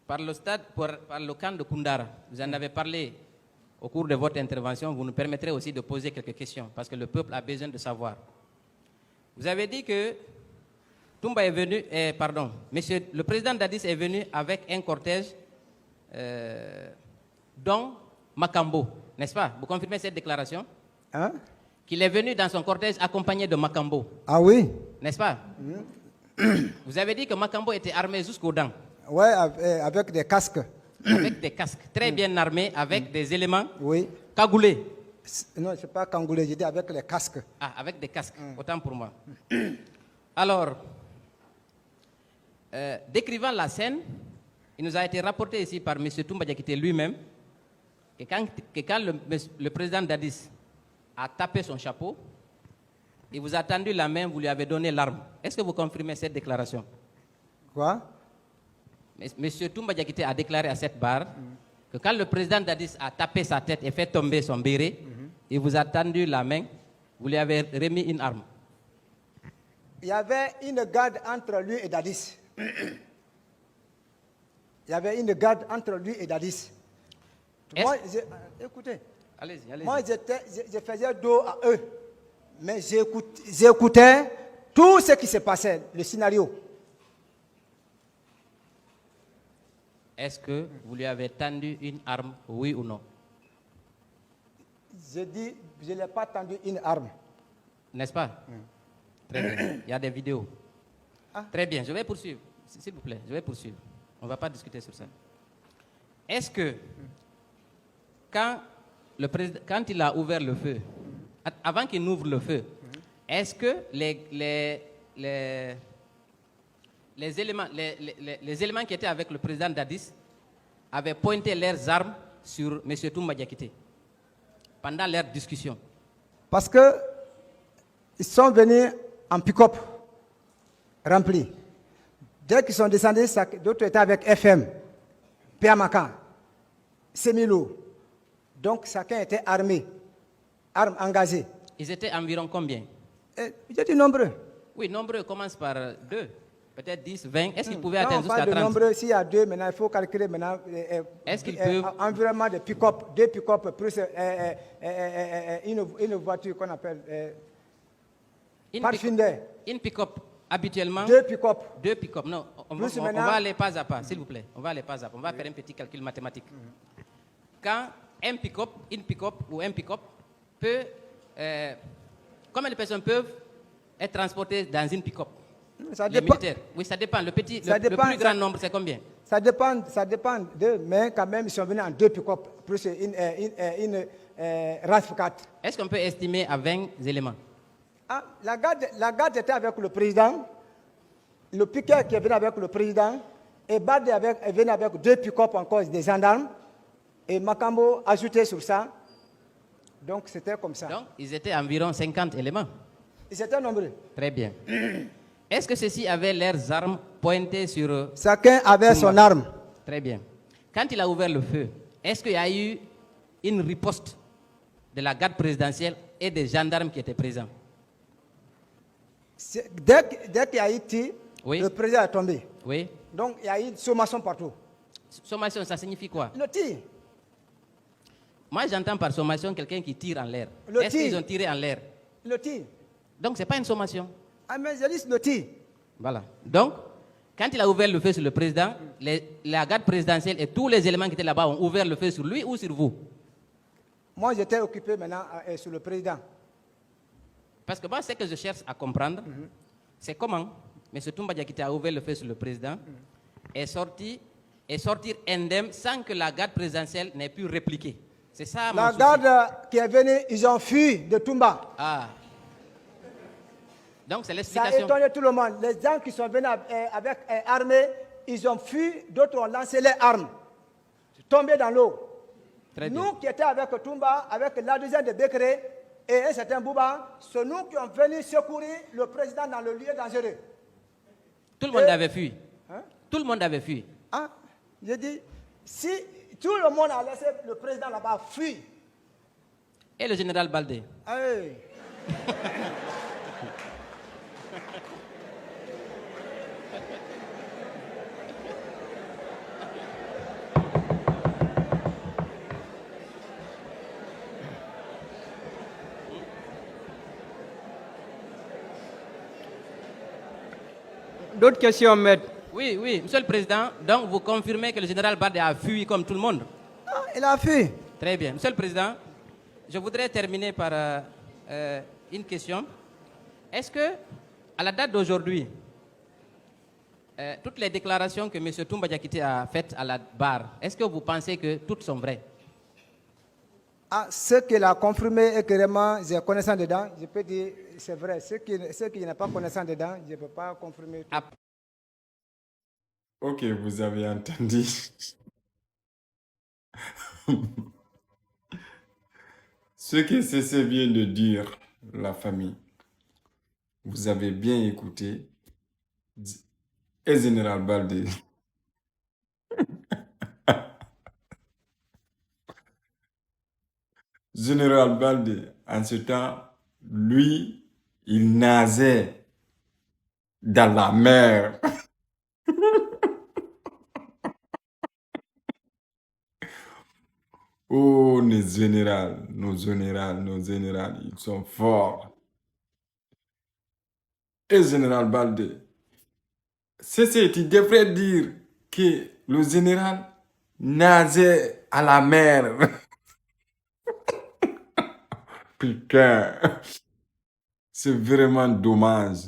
par le camp de Koundara. Vous en avez parlé au cours de votre intervention. Vous nous permettrez aussi de poser quelques questions parce que le peuple a besoin de savoir. Vous avez dit que Toumba est venu, monsieur le président Dadis est venu avec un cortège dont Makambo, n'est-ce pas? Vous confirmez cette déclaration? Hein? Qu'il est venu dans son cortège accompagné de Makambo. Ah oui? N'est-ce pas? Vous avez dit que Makambo était armé jusqu'aux dents. Oui, avec des casques. Avec des casques, très bien armés, avec des éléments Oui. cagoulés. Non, ce n'est pas cagoulé, j'ai dit avec les casques. Ah, avec des casques, autant pour moi. Alors, décrivant la scène, il nous a été rapporté ici par M. Toumba Diakité lui-même que quand le président Dadis a tapé son chapeau, il vous a tendu la main, vous lui avez donné l'arme. Est-ce que vous confirmez cette déclaration? Quoi? M. Toumba Diakité a déclaré à cette barre que quand le président Dadis a tapé sa tête et fait tomber son béret, il vous a tendu la main, vous lui avez remis une arme. Il y avait une garde entre lui et Dadis. Il y avait une garde entre lui et Dadis. Moi, écoutez. Allez-y, allez-y. Moi, je faisais dos à eux. Mais j'écoutais tout ce qui se passait, le scénario. Est-ce que vous lui avez tendu une arme, oui ou non? Je dis, je ne l'ai pas tendu une arme. N'est-ce pas? Très bien. Il y a des vidéos. Ah. Très bien, je vais poursuivre. S'il vous plaît, je vais poursuivre. On ne va pas discuter sur ça. Est-ce que, quand il a ouvert le feu, avant qu'il n'ouvre le feu, est-ce que les éléments qui étaient avec le président Dadis avaient pointé leurs armes sur M. Toumba Diakité pendant leur discussion? Parce qu'ils sont venus en pick-up rempli. Dès qu'ils sont descendus, d'autres étaient avec FM, Piamaka, Semilo. Donc chacun était armé, armes engagées. Ils étaient environ combien? Ils étaient nombreux. Oui, nombreux commence par 2, peut-être 10, 20. Est-ce qu'ils pouvaient atteindre jusqu'à 30? On parle de nombreux, s'il y a 2, maintenant il faut calculer maintenant. Est-ce qu'ils peuvent... Environnement de pick-up, 2 pick-up plus une voiture qu'on appelle une pick-up, habituellement... 2 pick-up. 2 pick-up, non, on va aller pas à pas, s'il vous plaît. On va aller pas à pas, on va faire un petit calcul mathématique. Quand une pick-up ou un pick-up peut... combien de personnes peuvent être transportées dans une pick-up? Ça les dépend. Militaires. Oui, ça dépend. Le plus grand nombre, c'est combien? Ça dépend d'eux, mais quand même, ils sont venus en 2 pick-up, plus une RAV4. Est-ce qu'on peut estimer à 20 éléments? Ah, la garde était avec le président, le piqueur qui est venu avec le président, et Bade est venu avec 2 pick-up encore des gendarmes, et Makambo ajouté sur ça. Donc c'était comme ça. Donc ils étaient environ 50 éléments. Ils étaient nombreux. Très bien. Est-ce que ceux-ci avaient leurs armes pointées sur... Chacun avait son arme. Très bien. Quand il a ouvert le feu, est-ce qu'il y a eu une riposte de la garde présidentielle et des gendarmes qui étaient présents? Dès qu'il y a eu tir, oui. Le président est tombé. Oui. Donc il y a eu une sommation partout. Sommation, ça signifie quoi? Le tir. Moi, j'entends par sommation quelqu'un qui tire en l'air. Est-ce qu'ils ont tiré en l'air? Le tir. Donc, ce n'est pas une sommation. Ah, mais je dis le tir. Voilà. Donc, quand il a ouvert le feu sur le président, la garde présidentielle et tous les éléments qui étaient là-bas ont ouvert le feu sur lui ou sur vous? Moi, j'étais occupé maintenant sur le président. Parce que moi, ce que je cherche à comprendre, c'est comment M. Toumba Diakité a ouvert le feu sur le président et sortir indemne sans que la garde présidentielle n'ait pu répliquer. C'est ça mon souci. La garde qui est venue, ils ont fui de Toumba. Ah. Donc c'est Ça a l'explication. étonné tout le monde. Les gens qui sont venus avec armés, ils ont fui, d'autres ont lancé les armes, tombés dans l'eau. Nous qui étions avec Toumba, avec l'adjoint de Bekere et un certain Bouba, c'est nous qui sommes venus secourir le président dans le lieu dangereux. Tout le monde avait fui. Hein? Tout le monde avait fui. Ah, je dis, si tout le monde a laissé le président là-bas fuir. Et le général Baldé? Hey. D'autres questions, maître? Oui, oui, Monsieur le Président, donc vous confirmez que le général Baldé a fui comme tout le monde? Ah, il a fui. Très bien. Monsieur le Président, je voudrais terminer par une question. Est-ce que, à la date d'aujourd'hui, toutes les déclarations que M. Toumba Diakité a faites à la barre, est-ce que vous pensez que toutes sont vraies? Ah, ce qu'il a confirmé et que vraiment j'ai connaissance dedans, je peux dire c'est vrai. Ce qui n'a pas connaissance dedans, je ne peux pas confirmer. Tout. Ok, vous avez entendu. Ce que c'est vient de dire la famille. Vous avez bien écouté. Et Général Baldé. Général Baldé, en ce temps, lui, il nageait dans la mer. Oh, nos généraux, ils sont forts. Et Général Baldé, tu devrais dire que le général nageait à la mer. Putain, c'est vraiment dommage.